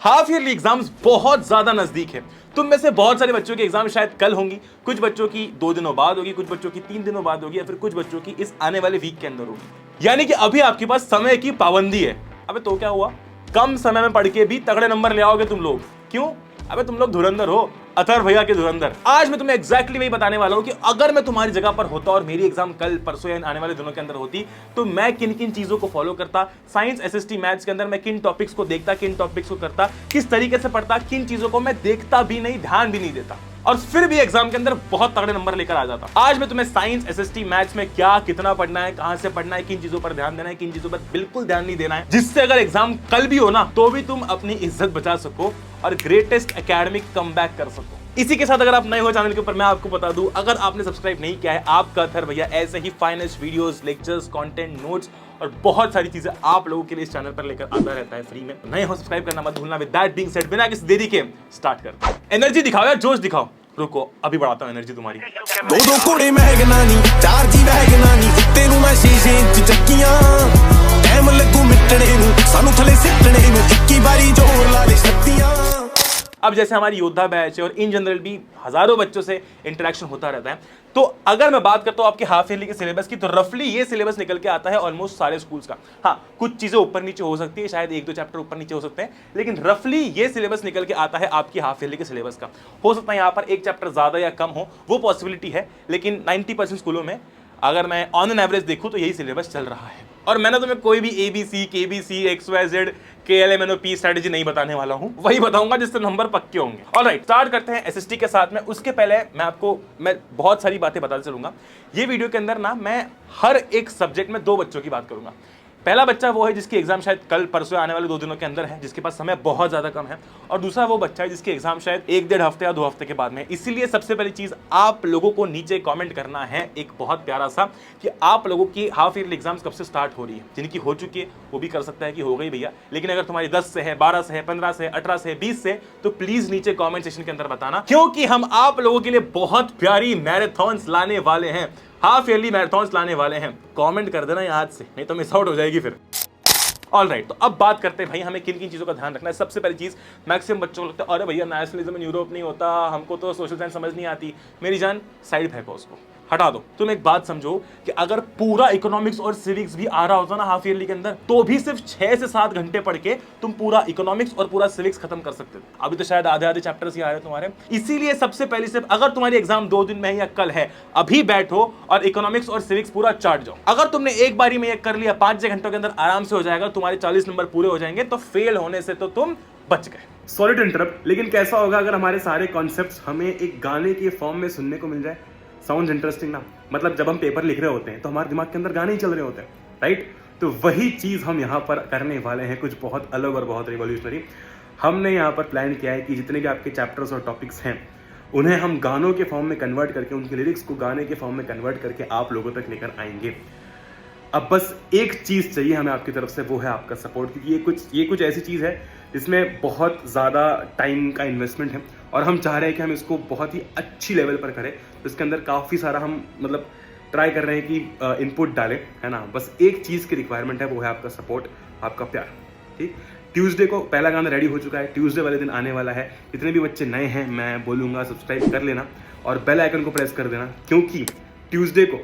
Half yearly exams बहुत ज्यादा नजदीक है। तुम में से बहुत सारे बच्चों की एग्जाम शायद कल होंगी, कुछ बच्चों की 2 दिनों बाद होगी, कुछ बच्चों की 3 दिनों बाद होगी, या फिर कुछ बच्चों की इस आने वाले वीक के अंदर होगी। यानी कि अभी आपके पास समय की पाबंदी है। अबे तो क्या हुआ, कम समय में पढ़ के भी तगड़े नंबर ले आओगे तुम लोग। क्यों? अबे तुम लोग धुरंधर हो, अथर भैया के धुरंधर। आज मैं तुम्हें एग्जैक्टली वही बताने वाला हूं कि अगर मैं तुम्हारी जगह पर होता और मेरी एग्जाम कल परसों या आने वाले दिनों के अंदर होती तो मैं किन किन चीजों को फॉलो करता, साइंस एसएसटी मैथ्स के अंदर मैं किन टॉपिक्स को देखता, किन टॉपिक्स को करता, किस तरीके से पढ़ता, किन चीजों को मैं देखता भी नहीं, ध्यान भी नहीं देता, और फिर भी एग्जाम के अंदर बहुत तगड़े नंबर लेकर आ जाता। आज मैं तुम्हें साइंस एसएसटी मैथ्स में क्या कितना पढ़ना है, कहां से पढ़ना है, किन चीजों पर ध्यान देना है, किन चीजों पर बिल्कुल ध्यान नहीं देना है, जिससे अगर एग्जाम कल भी हो ना तो भी तुम अपनी इज्जत बचा सको और ग्रेटेस्ट एकेडमिक कमबैक कर सको। इसी के साथ अगर आप नए हो चैनल के ऊपर, मैं आपको बता दूं, अगर आपने सब्सक्राइब नहीं किया है, आपका अथर भैया ऐसे ही finest videos, lectures, content, notes और बहुत सारी चीजें आप लोगों के लिए इस चैनल पर लेकर आता रहता है फ्री में। नए हो सब्सक्राइब करना मत भूलना। विद दैट बीइंग सेड, बिना किसी देरी के स्टार्ट करते हैं। एनर्जी दिखाओ यार, जोश दिखाओ। रुको अभी बढ़ाता हूं एनर्जी तुम्हारी। दो कोड़े महगनानी, चार जी महगनानी, तेनू मैं 6 इंच ਚੱਕੀਆਂ टाइम ਲੱਗੂ ਮਿਟਣੇ ਨੂੰ ਸਾਨੂੰ ਥਲੇ ਸਿੱਟਣੇ ਨੂੰ 21 ਵਾਰੀ जोर ला ले शक्तियां। अब जैसे हमारी योद्धा बैच है और इन जनरल भी हजारों बच्चों से इंटरेक्शन होता रहता है, तो अगर मैं बात करता हूं आपके हाफ ईयरली के सिलेबस की, तो रफली ये सिलेबस निकल के आता है ऑलमोस्ट सारे स्कूल्स का। हाँ, कुछ चीजें ऊपर नीचे हो सकती है, शायद 1-2 चैप्टर ऊपर नीचे हो सकते हैं, लेकिन रफली ये सिलेबस निकल के आता है आपकी हाफ ईयरली के सिलेबस का। हो सकता है यहाँ पर एक चैप्टर ज्यादा या कम हो, वो पॉसिबिलिटी है, लेकिन 90% स्कूलों में अगर मैं ऑन एन एवरेज देखूं तो यही सिलेबस चल रहा है। और मैंने तुम्हें कोई भी ABC, KBC, XYZ, KLMNOP strategy नहीं बताने वाला हूं, वही बताऊंगा जिससे नंबर पक्के होंगे। ऑलराइट, स्टार्ट करते हैं एसएसटी के साथ में। उसके पहले मैं बहुत सारी बातें बताते चलूंगा। ये वीडियो के अंदर ना मैं हर एक सब्जेक्ट में 2 बच्चों की बात करूंगा। पहला बच्चा वो है जिसकी एग्जाम शायद कल परसों आने वाले 2 दिनों के अंदर है, जिसके पास समय बहुत ज्यादा कम है, और दूसरा वो बच्चा है जिसकी एग्जाम शायद 1-1.5 हफ्ते या 2 हफ्ते के बाद में। इसीलिए सबसे पहली चीज आप लोगों को नीचे कमेंट करना है एक बहुत प्यारा सा, कि आप लोगों की हाफ ईयरली एग्जाम्स कब से स्टार्ट हो रही है। जिनकी हो चुकी है वो भी कर सकता है कि हो गई भैया, लेकिन अगर तुम्हारी 10 से है, 12 से है, 15 से, 18 से, 20 से, तो प्लीज नीचे कॉमेंट सेक्शन के अंदर बताना, क्योंकि हम आप लोगों के लिए बहुत प्यारी मैराथन्स लाने वाले हैं, हाफ ईयरली मैराथन्स लाने वाले हैं। कॉमेंट कर देना आज से, नहीं तो मिस आउट हो जाएगी फिर। ऑलराइट, तो अब बात करते हैं भाई हमें किन किन चीजों का ध्यान रखना है। सबसे पहली चीज, मैक्सिमम बच्चों को लगता है अरे भैया नेशनलिज्म इन यूरोप नहीं होता, हमको तो सोशल साइंस समझ नहीं आती। मेरी जान, साइड फेंको उसको, हटा दो। तुम एक बात समझो कि अगर पूरा इकोनॉमिक्स और सिविक्स भी आ रहा होता ना हाफ ईयरली के अंदर, तो भी सिर्फ 6 से 7 घंटे पढ़ के तुम पूरा इकोनॉमिक्स और पूरा सिविक्स खत्म कर सकते थे। अभी तो शायद आधे चैप्टर्स ही आ रहे हैं तुम्हारे। इसीलिए सबसे पहली स्टेप, अगर तुम्हारी एग्जाम 2 दिन में है या कल है, अभी बैठो और इकोनॉमिक्स और सिविक्स पूरा चाट जाओ। अगर तुमने एक बारी में ये कर लिया, 5-6 घंटों के अंदर आराम से हो जाएगा, तुम्हारे 40 नंबर पूरे हो जाएंगे, तो फेल होने से तो तुम बच गए। सॉरी टू इंटरप्ट, लेकिन कैसा होगा अगर हमारे सारे कॉन्सेप्ट्स हमें एक गाने के फॉर्म में सुनने को मिल जाए। साउंड इंटरेस्टिंग ना? मतलब जब हम पेपर लिख रहे होते हैं तो हमारे दिमाग के अंदर गाने ही चल रहे होते हैं, राइट? तो वही चीज हम यहाँ पर करने वाले हैं, कुछ बहुत अलग और बहुत रिवॉल्यूशनरी। हमने यहाँ पर प्लान किया है कि जितने भी आपके चैप्टर्स और टॉपिक्स हैं, उन्हें हम गानों के फॉर्म में कन्वर्ट करके, उनके लिरिक्स को गाने के फॉर्म में कन्वर्ट करके आप लोगों तक लेकर आएंगे। अब बस एक चीज चाहिए हमें आपकी तरफ से, वो है आपका सपोर्ट, क्योंकि ये कुछ ऐसी चीज है जिसमें बहुत ज्यादा टाइम का इन्वेस्टमेंट है और हम चाह रहे हैं कि हम इसको बहुत ही अच्छी लेवल पर करें। तो इसके अंदर काफी सारा हम मतलब ट्राई कर रहे हैं कि इनपुट डालें, है ना? बस एक चीज की रिक्वायरमेंट है, वो है आपका सपोर्ट, आपका प्यार। ठीक, ट्यूसडे को पहला गाना रेडी हो चुका है, ट्यूसडे वाले दिन आने वाला है। जितने भी बच्चे नए हैं, मैं बोलूंगा सब्सक्राइब कर लेना और बेल आइकन को प्रेस कर देना, क्योंकि ट्यूसडे को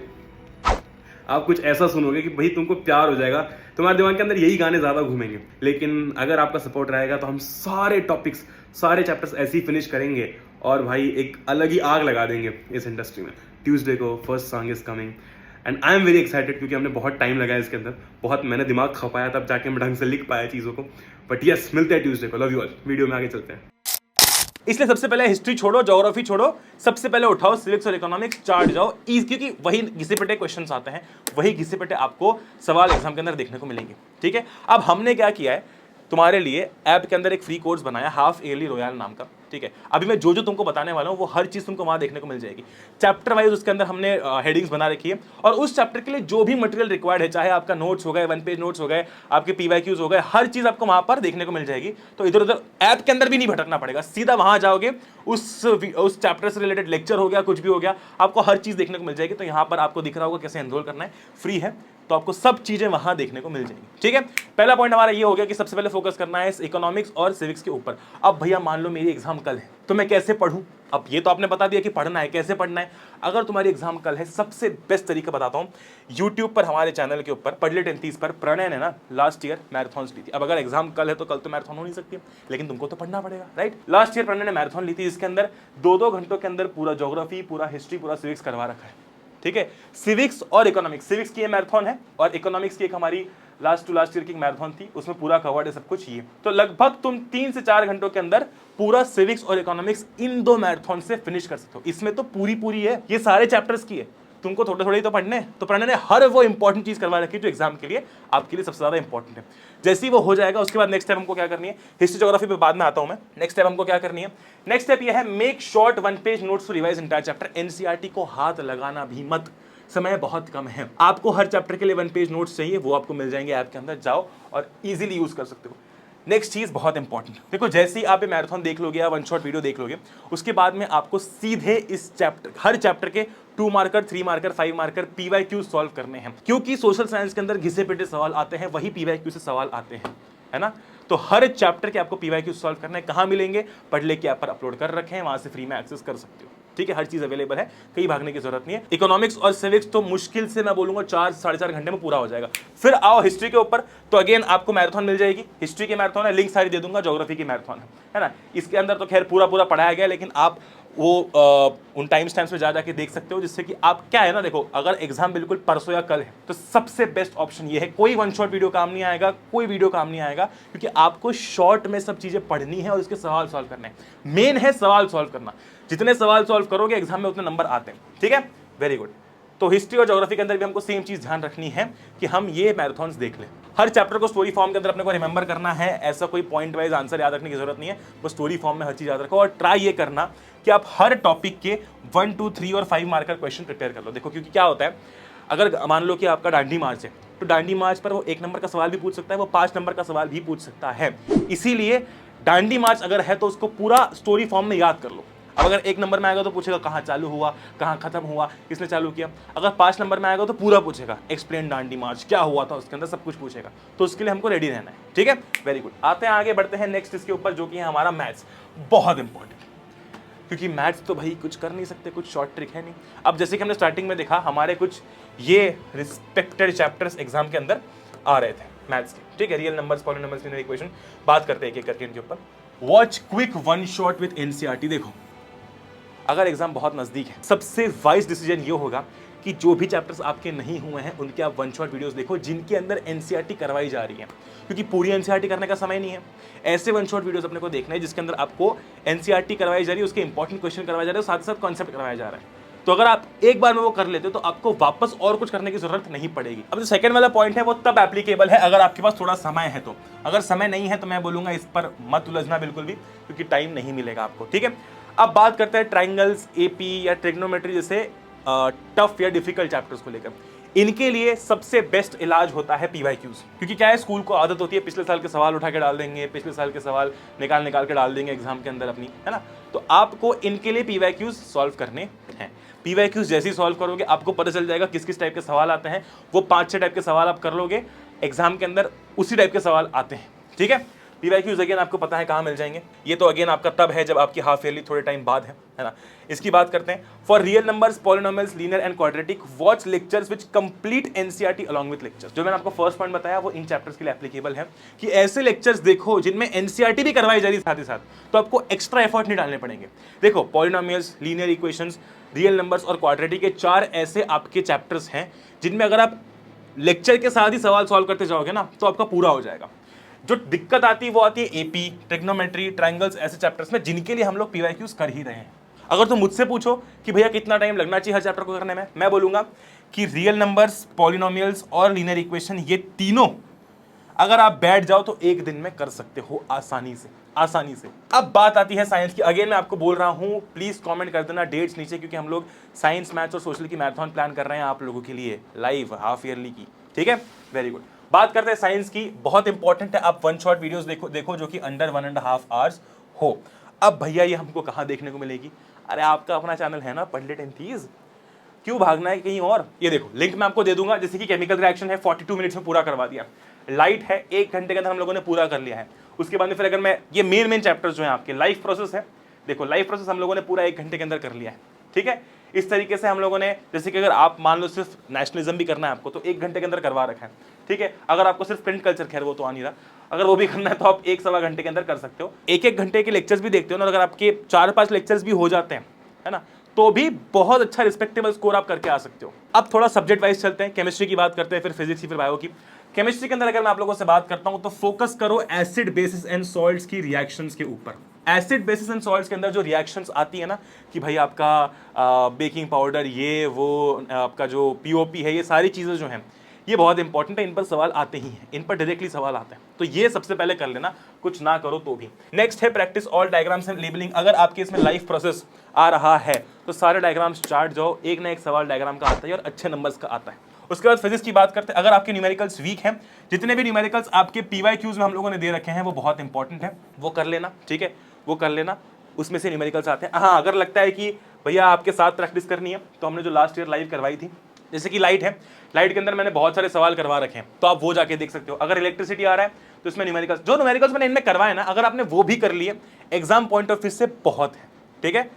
आप कुछ ऐसा सुनोगे कि भाई तुमको प्यार हो जाएगा, तुम्हारे दिमाग के अंदर यही गाने ज्यादा घूमेंगे। लेकिन अगर आपका सपोर्ट रहेगा तो हम सारे टॉपिक्स, सारे चैप्टर्स ऐसे ही फिनिश करेंगे और भाई एक अलग ही आग लगा देंगे इस इंडस्ट्री में। ट्यूसडे को first song is coming and I am very excited, क्योंकि हमने बहुत टाइम लगाया इसके अंदर, बहुत मैंने दिमाग खपाया, तब जाके मैं ढंग से लिख पाया चीजों को। बट यस, मिलते हैं ट्यूसडे को। Love you all. वीडियो में आगे चलते हैं। इसलिए सबसे पहले हिस्ट्री छोड़ो, ज्योग्राफी छोड़ो, सबसे पहले उठाओ सिविक्स और इकोनॉमिक्स, चार्ट जाओ, क्योंकि वही घिसे पिटे क्वेश्चंस आते हैं, वही घिसे पिटे आपको सवाल एग्जाम के अंदर देखने को मिलेंगे। ठीक है, अब हमने क्या किया है, तुम्हारे लिए ऐप के अंदर एक फ्री कोर्स बनाया हाफ ईयरली रॉयल नाम का। ठीक है, अभी मैं जो तुमको बताने वाला हूँ वो हर चीज तुमको वहां देखने को मिल जाएगी। चैप्टर वाइज उसके अंदर हमने हेडिंग्स बना रखी है और उस चैप्टर के लिए जो भी मटेरियल रिक्वायर्ड है, चाहे आपका नोट्स हो गए, 1 पेज नोट्स हो गए, आपके PYQs हो गए, हर चीज आपको वहां पर देखने को मिल जाएगी। तो इधर उधर ऐप के अंदर भी नहीं भटकना पड़ेगा, सीधा वहां जाओगे, उस चैप्टर से रिलेटेड लेक्चर हो गया, कुछ भी हो गया, आपको हर चीज देखने को मिल जाएगी। तो यहाँ पर आपको दिख रहा होगा कैसे एनरोल करना है, फ्री है। तो आपको सब चीजें वहां देखने को मिल जाएंगी। ठीक है, पहला पॉइंट हमारा ये हो गया कि सबसे पहले फोकस करना है इकोनॉमिक्स और सिविक्स के ऊपर। अब भैया मान लो मेरी एग्जाम कल है, तो मैं कैसे पढूं? अब ये तो आपने बता दिया कि पढ़ना है, कैसे पढ़ना है। अगर तुम्हारी एग्जाम कल है, सबसे बेस्ट तरीका बताता हूँ, यूट्यूब पर हमारे चैनल के ऊपर पढ़ ले 1030 पर प्रणय ने ना लास्ट ईयर मैराथन ली थी। अब अगर एग्जाम कल है तो कल तो मैराथन हो नहीं सकती, लेकिन तुमको तो पढ़ना पड़ेगा, राइट। लास्ट ईयर प्रणय ने मैराथन ली थी, जिसके अंदर 2-2 घंटों के अंदर पूरा ज्योग्राफी, पूरा हिस्ट्री, पूरा सिविक्स करवा रखा है। ठीक है, सिविक्स और इकोनॉमिक्स, सिविक्स की मैराथन है और इकोनॉमिक्स की एक हमारी लास्ट ईयर की मैराथन थी, उसमें पूरा कवर्ड है सब कुछ। ये तो लगभग तुम 3 से 4 घंटों के अंदर पूरा सिविक्स और इकोनॉमिक्स इन 2 मैराथन से फिनिश कर सकते हो। इसमें तो पूरी है, ये सारे चैप्टर्स की है, तुमको थोड़े थोड़े ही तो पढ़ने हैं। तो प्रणय ने हर वो इंपॉर्टेंट चीज करवा रखी है जो एग्जाम के लिए आपके लिए सबसे ज्यादा इंपॉर्टेंट है। जैसे ही वो हो जाएगा उसके बाद नेक्स्ट स्टेप हमको क्या करनी है, हिस्ट्री ज्योग्राफी पे बाद में आता हूं मैं। नेक्स्ट स्टेप हमको क्या करनी है, नेक्स्ट स्टेप ये है make short 1 page notes to revise entire chapter. NCERT को हाथ लगाना भी मत, समय बहुत कम है। आपको हर चैप्टर के लिए 1 पेज नोट्स चाहिए, वो आपको मिल जाएंगे ऐप के अंदर, जाओ और इजीली यूज कर सकते हो। नेक्स्ट चीज बहुत इंपॉर्टेंट, देखो जैसे ही आप ये मैराथन देख लोगे या 1 शॉट वीडियो देख लोगे, उसके बाद में आपको सीधे इस चैप्टर, हर चैप्टर के 2 marker, 3 marker, 5 marker PYQ solve करने हैं। क्योंकि सोशल साइंस के अंदर घिसे पिटे सवाल आते हैं, वही PYQ से सवाल आते हैं, है ना। तो हर चैप्टर के आपको PYQ सॉल्व करना है। कहाँ मिलेंगे? पढ़ ले के ऐप पर अपलोड कर रखे हैं, वहां से फ्री में एक्सेस कर सकते हो। ठीक है, हर चीज अवेलेबल है, कहीं भागने की जरूरत नहीं है। इकोनॉमिक्स और सिविक्स तो मुश्किल से मैं बोलूंगा 4 से 4.5 घंटे में पूरा हो जाएगा। फिर आओ हिस्ट्री के ऊपर, तो अगेन आपको मैराथन मिल जाएगी। हिस्ट्री की मैराथन है, लिंक सारी दे दूंगा, ज्योग्राफी की मैराथन है ना। इसके अंदर तो खैर पूरा पढ़ाया गया, लेकिन आप वो उन टाइम स्टैम्प्स पे जा जाके देख सकते हो, जिससे कि आप क्या है ना, देखो अगर एग्जाम बिल्कुल परसों या कल है तो सबसे बेस्ट ऑप्शन ये है, कोई 1 शॉट वीडियो काम नहीं आएगा, कोई वीडियो काम नहीं आएगा, क्योंकि आपको शॉर्ट में सब चीजें पढ़नी है और इसके सवाल सॉल्व करने हैं। मेन है सवाल सॉल्व करना, जितने सवाल सॉल्व करोगे एग्जाम में उतने नंबर आते हैं। ठीक है, वेरी गुड। तो हिस्ट्री और ज्योग्राफी के अंदर भी हमको सेम चीज ध्यान रखनी है कि हम ये मैराथन्स देख लें। हर चैप्टर को स्टोरी फॉर्म के अंदर अपने को रिमेंबर करना है, ऐसा कोई पॉइंट वाइज आंसर याद रखने की जरूरत नहीं है, बस स्टोरी फॉर्म में हर चीज याद रखो। और ट्राई ये करना कि आप हर टॉपिक के 1, 2, 3 और 5 मार्कर क्वेश्चन प्रिपेयर कर लो। देखो क्योंकि क्या होता है, अगर मान लो कि आपका डांडी मार्च है, तो डांडी मार्च पर वो 1 नंबर का सवाल भी पूछ सकता है, वो 5 नंबर का सवाल भी पूछ सकता है। इसीलिए डांडी मार्च अगर है तो उसको पूरा स्टोरी फॉर्म में याद कर लो। अब अगर 1 नंबर में आएगा तो पूछेगा कहाँ चालू हुआ, कहाँ खत्म हुआ, किसने चालू किया। अगर 5 नंबर में आएगा तो पूरा पूछेगा, एक्सप्लेन डांडी मार्च, क्या हुआ था उसके अंदर, सब कुछ पूछेगा। तो उसके लिए हमको रेडी रहना है। ठीक है, वेरी गुड। आते हैं आगे बढ़ते हैं नेक्स्ट इसके ऊपर, जो कि है हमारा मैथ्स। बहुत इंपॉर्टेंट, क्योंकि मैथ्स तो भाई कुछ कर नहीं सकते, कुछ शॉर्ट ट्रिक है नहीं। अब जैसे कि हमने स्टार्टिंग में देखा, हमारे कुछ ये रिस्पेक्टेड चैप्टर्स एग्जाम के अंदर आ रहे थे मैथ्स के। ठीक है, real numbers, polynomials, linear equation, बात करते हैं एक एक करके इनके ऊपर। Watch quick 1 shot with NCERT. देखो अगर एग्जाम बहुत नजदीक है, सबसे वाइज डिसीजन ये होगा कि जो भी चैप्टर्स आपके नहीं हुए हैं उनके आप 1 शॉट वीडियोस देखो, जिनके अंदर एनसीईआरटी करवाई जा रही है, क्योंकि पूरी एनसीईआरटी करने का समय नहीं है। ऐसे 1 शॉट वीडियोस अपने को देखना है जिसके अंदर आपको एनसीईआरटी करवाई जा रही है, उसके इंपॉर्टेंट क्वेश्चन करवाए जा रहे हैं, साथ ही साथ कॉन्सेप्ट करवाया जा रहा है। तो अगर आप एक बार में वो कर लेते हो तो आपको वापस और कुछ करने की जरूरत नहीं पड़ेगी। अब जो सेकंड वाला पॉइंट है वो तब एप्लीकेबल है अगर आपके पास थोड़ा समय है तो। अगर समय नहीं है तो मैं बोलूंगा इस पर मत उलझना बिल्कुल भी, क्योंकि टाइम नहीं मिलेगा आपको। ठीक है, अब बात करते हैं ट्राइंगल्स, एपी या ट्रिग्नोमेट्री जैसे टफ या डिफिकल्ट चैप्टर्स को लेकर। इनके लिए सबसे बेस्ट इलाज होता है PYQs, क्योंकि क्या है, स्कूल को आदत होती है पिछले साल के सवाल उठा के डाल देंगे, पिछले साल के सवाल निकाल के डाल देंगे एग्जाम के अंदर अपनी, है ना। तो आपको इनके लिए PYQs सॉल्व करने हैं। PYQs जैसे ही सॉल्व करोगे आपको पता चल जाएगा किस किस टाइप के सवाल आते हैं। वो 5-6 टाइप के सवाल आप कर लोगे एग्जाम के अंदर, उसी टाइप के सवाल आते हैं। ठीक है, PYQs अगेन आपको पता है कहाँ मिल जाएंगे। ये तो अगेन आपका तब है जब आपकी हाफ ईयरली थोड़े टाइम बाद है ना। इसकी बात करते हैं। For real numbers, polynomials, linear and quadratic, watch lectures which complete NCERT along with lectures. जो मैंने आपको फर्स्ट पॉइंट बताया वो इन चैप्टर्स के लिए एप्लीकेबल है, कि ऐसे लेक्चर्स देखो जिनमें एनसीईआरटी भी करवाई जा रही है साथ ही साथ, तो आपको एक्स्ट्रा एफर्ट नहीं डालने पड़ेंगे। देखो polynomials, linear equations, real numbers और क्वाड्रेटिक के 4 ऐसे आपके चैप्टर्स हैं जिनमें अगर आप लेक्चर के साथ ही सवाल सॉल्व करते जाओगे ना तो आपका पूरा हो जाएगा। जो दिक्कत आती है वो आती है एपी, ट्रिग्नोमेट्री, ट्रायंगल्स, ऐसे चैप्टर्स में जिनके लिए हम लोग PYQs कर ही रहे हैं। अगर तुम मुझसे पूछो कि भैया कितना टाइम लगना चाहिए हर चैप्टर को करने में, मैं बोलूंगा कि रियल नंबर्स, पॉलिनोमियल्स और लीनियर इक्वेशन, ये तीनों अगर आप बैठ जाओ तो 1 दिन में कर सकते हो आसानी से। अब बात आती है साइंस की। अगेन मैं आपको बोल रहा हूं, प्लीज कमेंट कर देना डेट्स नीचे, क्योंकि हम लोग साइंस, मैथ्स और सोशल की मैराथन प्लान कर रहे हैं आप लोगों के लिए लाइव हाफ ईयरली की। ठीक है, वेरी गुड। बात करते हैं साइंस की। बहुत इंपॉर्टेंट है, आप 1 शॉट वीडियोस देखो जो कि अंडर 1.5 आवर्स हो। अब भैया ये हमको कहाँ देखने को मिलेगी? अरे आपका अपना चैनल है ना, पढ़ ले 1030, क्यों भागना है कहीं और? ये देखो लिंक मैं आपको दे दूंगा, जैसे कि केमिकल रिएक्शन है 42 मिनट्स में पूरा करवा दिया, लाइट है 1 घंटे के अंदर हम लोगों ने पूरा कर लिया है। उसके बाद में फिर अगर मैं ये मेन चैप्टर्स जो है आपके, लाइफ प्रोसेस है, देखो लाइफ प्रोसेस हम लोगों ने पूरा 1 घंटे के अंदर कर लिया है, ठीक है। इस तरीके से हम लोगों ने, जैसे कि अगर आप मान लो सिर्फ नेशनलिज्म भी करना है आपको तो 1 घंटे के अंदर करवा रखा है, ठीक है। अगर आपको सिर्फ प्रिंट कल्चर, खैर वो तो आ नहीं रहा, अगर वो भी करना है तो आप 1-1.25 घंटे के अंदर कर सकते हो। 1-1 घंटे के लेक्चर्स भी देखते हो ना, अगर आपके 4-5 लेक्चर्स भी हो जाते हैं, है ना, तो भी बहुत अच्छा रिस्पेक्टेबल स्कोर आप करके आ सकते हो। अब थोड़ा सब्जेक्ट वाइज चलते हैं, केमिस्ट्री की बात करते हैं, फिर फिजिक्स की, फिर बायो की। केमिस्ट्री के अंदर अगर मैं आप लोगों से बात करता हूं तो फोकस करो एसिड बेसिस एंड सॉल्ट्स की रिएक्शंस के ऊपर। एसिड बेसिस एंड सॉल्ट्स के अंदर जो रिएक्शंस आती है ना, कि भाई आपका बेकिंग पाउडर, ये वो आपका जो पीओपी है, ये सारी चीज़ें जो हैं ये बहुत इंपॉर्टेंट है, इन पर सवाल आते ही हैं, इन पर डायरेक्टली सवाल आते हैं, तो ये सबसे पहले कर लेना, कुछ ना करो तो भी। नेक्स्ट है practice all diagrams and labelling. अगर आपके इसमें लाइफ प्रोसेस आ रहा है तो सारे डायग्राम्स चार्ट जाओ, एक ना एक सवाल डायग्राम का आता है और अच्छे नंबर्स का आता है। उसके बाद फिजिक्स की बात करते हैं। अगर आपके न्यूमेरिकल्स वीक हैं, जितने भी न्यूमेरिकल्स आपके PYQs में हम लोगों ने दे रखे हैं वो बहुत इंपॉर्टेंट है, वो कर लेना, ठीक है, वो कर लेना, उसमें से न्यूमेरिकल्स आते हैं। हाँ, अगर लगता है कि भैया आपके साथ प्रैक्टिस करनी है तो हमने जो लास्ट ईयर लाइव करवाई थी, जैसे कि लाइट है, लाइट के अंदर मैंने बहुत सारे सवाल करवा रखे हैं, तो आप वो जाके देख सकते हो। अगर इलेक्ट्रिसिटी आ रहा है तो इसमें न्यूमेरिकल्स, जो न्यूमेरिकल्स मैंने इनमें करवाए ना, अगर आपने वो भी कर लिए, एग्जाम पॉइंट ऑफ व्यू से बहुत है, ठीक है।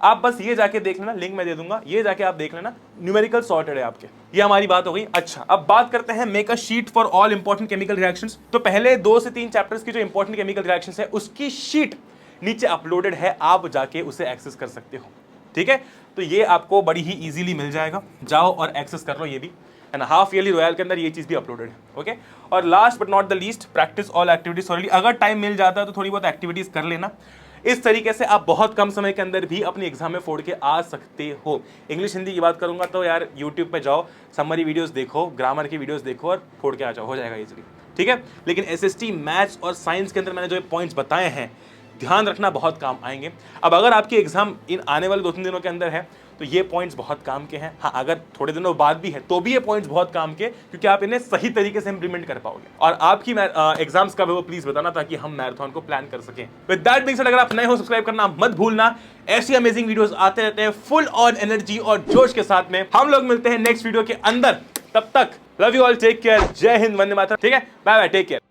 आप बस ये जाके देख लेना, लिंक मैं दे दूंगा, ये जाके आप देख लेना, न्यूमेरिकल सॉर्टेड है आपके। ये हमारी बात हो गई। अच्छा, अब बात करते हैं make a sheet for all important chemical reactions. तो पहले 2 से 3 चैप्टर्स की जो इंपॉर्टेंट केमिकल रिएक्शंस है उसकी शीट नीचे अपलोडेड है, आप जाके उसे एक्सेस कर सकते हो, ठीक है। तो ये आपको बड़ी ही इजीली मिल जाएगा, जाओ और एक्सेस कर लो, ये भी है ना। हाफ ईयरली रॉयल के अंदर ये चीज़ भी अपलोडेड है, ओके। और last but not the least, practice all activities thoroughly. अगर टाइम मिल जाता है तो थोड़ी बहुत एक्टिविटीज कर लेना। इस तरीके से आप बहुत कम समय के अंदर भी अपनी एग्जाम में फोड़ के आ सकते हो। इंग्लिश हिंदी की बात करूंगा तो यार यूट्यूब पे जाओ, समरी वीडियोस देखो, ग्रामर की वीडियोस देखो और फोड़ के आ जाओ, हो जाएगा इजीली, ठीक है। लेकिन SST, मैथ्स और साइंस के अंदर मैंने जो पॉइंट्स बताए हैं, ध्यान रखना, बहुत काम आएंगे। अब अगर आपकी एग्जाम इन आने वाले 2-3 दिनों के अंदर है तो ये पॉइंट्स बहुत काम के हैं। हाँ, अगर थोड़े दिनों बाद भी है तो भी ये पॉइंट्स बहुत काम के, क्योंकि आप इन्हें सही तरीके से इंप्लीमेंट कर पाओगे। और आपकी एग्जाम्स कब है वो प्लीज बताना, ताकि हम मैराथन को प्लान कर सकें। विद दैट बीइंग सेड, अगर आप नए हो सब्सक्राइब करना मत भूलना। ऐसी अमेजिंग वीडियोस आते रहते हैं फुल ऑन एनर्जी और जोश के साथ में। हम लोग मिलते हैं नेक्स्ट वीडियो के अंदर, तब तक love you all, take care, जय हिंद, वंदे मातरम, ठीक है, बाय बाय, टेक केयर।